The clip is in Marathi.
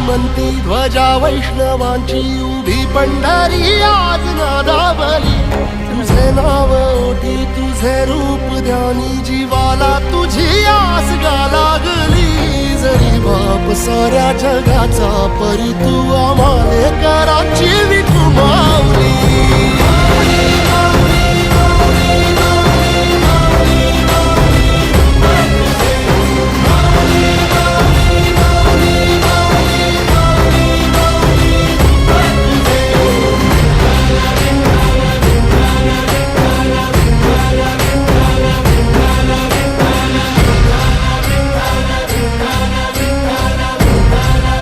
श्रीमंती ध्वजा वैष्णवांची उभी पंढरी आज नादावली. तुझे नाव ओटी तुझे रूप ध्यानी जीवाला तुझी आस गा लागली. जरी बाप साऱ्या जगाचा परी तू आम्हाले कराची विठुमा